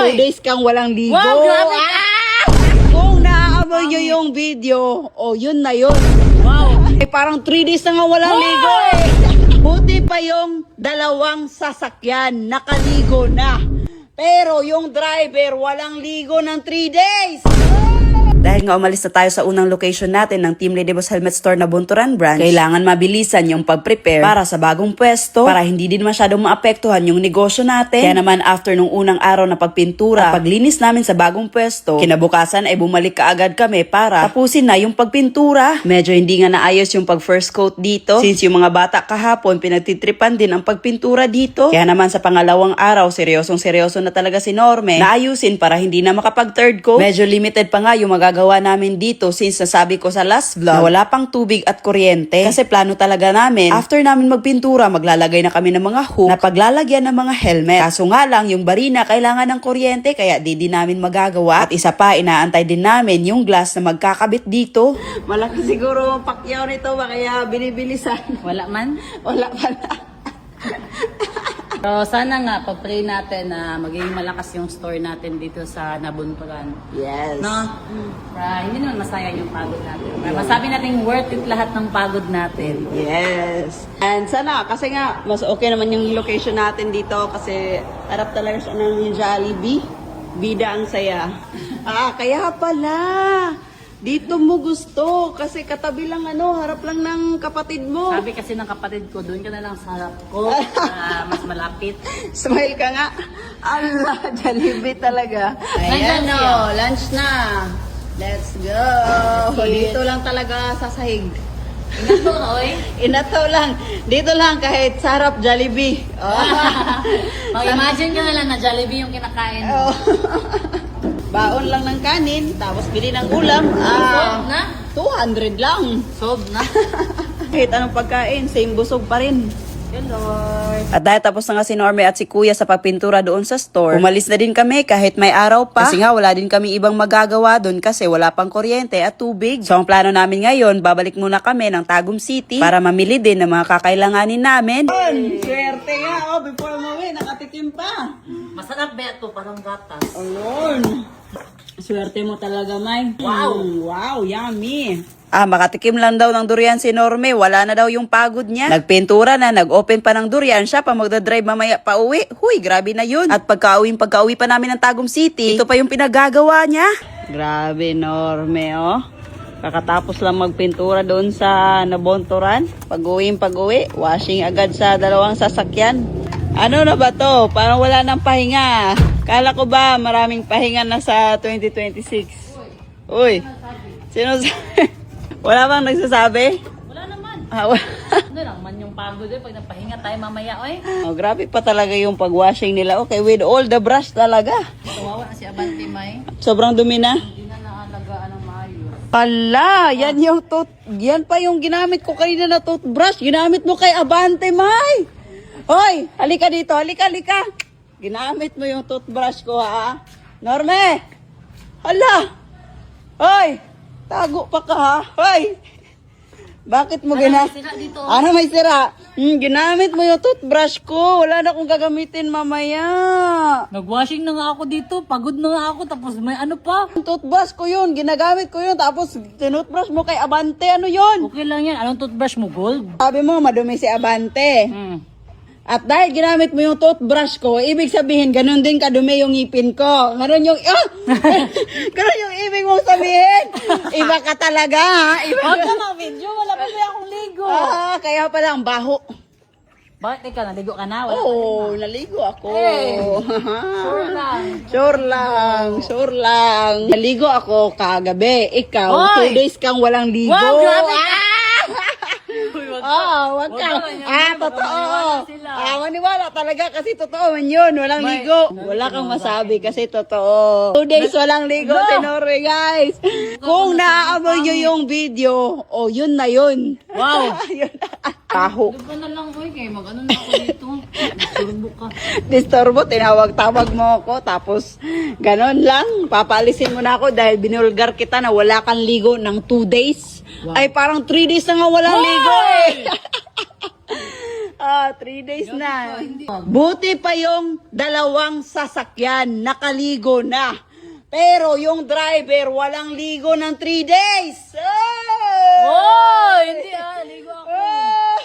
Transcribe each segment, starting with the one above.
2 days kang walang ligo. Wow, grabe! Kung naaamoy nyo yung video, yun na yun. Wow! Parang 3 days na nga walang ligo eh. Buti pa yung dalawang sasakyan, nakaligo na. Pero yung driver, walang ligo ng 3 days. Dahil nga umalis na tayo sa unang location natin ng Team Ladybus Helmet Store na Bunturan Branch, kailangan mabilisan yung pag-prepare para sa bagong pwesto para hindi din masyadong maapektuhan yung negosyo natin. Kaya naman after nung unang araw na pagpintura at paglinis namin sa bagong pwesto, kinabukasan ay bumalik kaagad kami para tapusin na yung pagpintura. Medyo hindi nga naayos yung pag-first coat dito since yung mga bata kahapon pinagtitripan din ang pagpintura dito. Kaya naman sa pangalawang araw, seryosong-seryoso na talaga si Norme na ayusin para hindi na makapag-third coat. Medyo limited pa nga yung magagawa namin dito since nasabi ko sa last vlog na wala pang tubig at kuryente. Kasi plano talaga namin, after namin magpintura, maglalagay na kami ng mga hook na paglalagyan ng mga helmet. Kaso nga lang, yung barina kailangan ng kuryente kaya di namin magagawa. At isa pa, inaantay din namin yung glass na magkakabit dito. Malaki siguro ang pakyaw nito ba kaya binibilisan? Wala man? Wala pala. So, sana nga, pag-pray natin na maging malakas yung store natin dito sa Nabunturan. Yes. No? Para hindi naman masayang yung pagod natin. Para masabi natin worth it lahat ng pagod natin. Yes. And sana, kasi nga, mas okay naman yung location natin dito kasi harap talaga siya ng Jollibee. Bida ang saya. Kaya pala. Dito mo gusto kasi katabi lang harap lang ng kapatid mo. Sabi kasi ng kapatid ko, doon ka na lang sa harap ko. Mas malapit. Smile ka nga. Allah, Jollibee talaga. Ayan, Ayan lunch na. Let's go. Dito lang talaga sa sahig. Ingat mo, oy. Inataw lang. Dito lang kahit sa harap Jollibee. Imagine ka na lang na Jollibee yung kinakain mo. Baon lang ng kanin, tapos bili ng ulam. Sob na? 200 lang. Sob na? Kahit anong pagkain, same busog pa rin. Good Lord. At dahil tapos na nga si Norme at si Kuya sa pagpintura doon sa store, umalis na din kami kahit may araw pa. Kasi nga wala din kami ibang magagawa doon kasi wala pang kuryente at tubig. So ang plano namin ngayon, babalik muna kami ng Tagum City para mamili din ng mga kakailanganin namin. Swerte nga, before umuwi, nakatikim pa. Masarap ba ito? Parang gatas. Ayun. Swerte mo talaga, May. Wow. Wow, yummy. Makatikim lang daw ng durian si Norme. Wala na daw yung pagod niya. Nagpintura na, nag-open pa ng durian. Siya pa magdadrive mamaya pa uwi. Huy, grabe na yun. At pagka-uwi pa namin ng Tagum City, ito pa yung pinagagawa niya. Grabe, Norme, Kakatapos lang magpintura doon sa Nabunturan. Pag-uwi, washing agad sa dalawang sasakyan. Ano na ba to? Parang wala nang pahinga. Kala ko ba maraming pahinga na sa 2026? Uy, sino sabi? Wala bang nagsasabi? Wala naman. Wala. Ano lang man yung pagod pag napahinga tayo mamaya, oy. Grabe pa talaga yung pag-washing nila. Okay, with all the brush talaga. Kawawa na si Abante, May. Sobrang dumi na. Hindi na naalagaan ng maayos. Pala, yan pa yung ginamit ko kanina na toothbrush. Ginamit mo kay Abante, May. Hoy, halika dito, halika. Ginamit mo yung toothbrush ko, ha? Norme! Hala! Hoy! Tago pa ka, ha? Hoy! Bakit mo May sira dito. Ano may sira? Ginamit mo yung toothbrush ko. Wala na akong gagamitin mamaya. Nag-washing na nga ako dito. Pagod na nga ako. Tapos may ano pa. Yung toothbrush ko yun. Ginagamit ko yun. Tapos tinoothbrush mo kay Abante. Ano yun? Okay lang yan. Anong toothbrush mo? Gold? Sabi mo, madumi si Abante. At dahil ginamit mo yung toothbrush ko, ibig sabihin, ganun din kadumi yung ngipin ko. Ganun yung, ganun yung ibig mong sabihin. Iba ka talaga, ha? Huwag ka ma-video. Wala pa ba akong ligo? Kaya pala ang baho. Bakit ikaw? Naligo ka na? Wala Oo, naligo ako. Sure lang. Sure lang. Naligo ako kagabi. Ikaw, Hoy! 2 days kang walang ligo. Wow, grabe ka! Wag ka. Totoo. Sila. Maniwala talaga kasi totoo man yun. Walang ligo. Wala kang masabi kasi totoo. 2 days walang ligo, Tenore, guys. Kung naaamoy nyo yung video, yun na yun. Wow. Yun. Taho. Doon ka na lang, oy. Kaya mag-ano na ako dito. Turbo ka. Disturbo, tinawag-tawag mo ako. Tapos, ganon lang. Papalisin mo na ako dahil binulgar kita na wala kang ligo ng 2 days. Ay, parang 3 days na nga walang ligo eh. 3 days na. Buti pa yung dalawang sasakyan, nakaligo na. Pero yung driver, walang ligo ng 3 days. Oh, hindi naligo ako.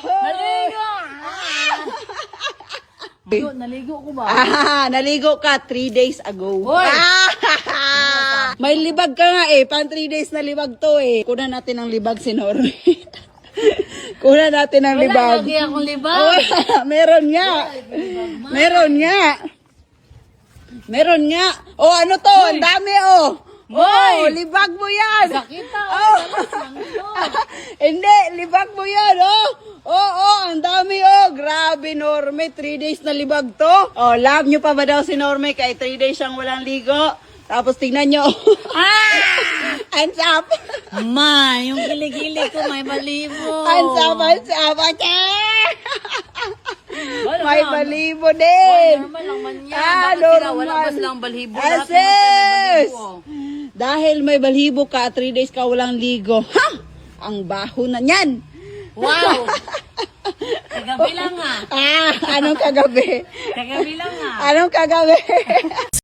Naligo! Naligo ko ba? Naligo ka 3 days ago. Hoy! May libag ka nga eh. Pan 3 days na libag to eh. Kunan natin ang libag si Norme. Kunan natin ang Wala libag. lagi akong libag. Meron nga. Meron nga. Meron nga. Oh, ano to? Ang dami oh. Oh, libag mo yan. Sakita. Oh. Hindi, libag mo yan, oh. Oh, ang dami, oh. Grabe, Norme. 3 days na libag to. Oh, love nyo pa ba daw si Norme? Kaya 3 days siyang walang ligo. Tapos tingnan nyo. Hands up. Ma, yung kilig-kilig ko may balibo. Hands up. May balibo din. Normal lang man yan. Ah, Bakit sila? Wala normal. ba silang balibo? Lahat naman Ases! may balibo. Dahil may balibo ka, 3 days ka walang ligo. Ha! Ang baho na niyan. Wow! Kagabi lang Anong kagabi? Kagabi lang Anong kagabi?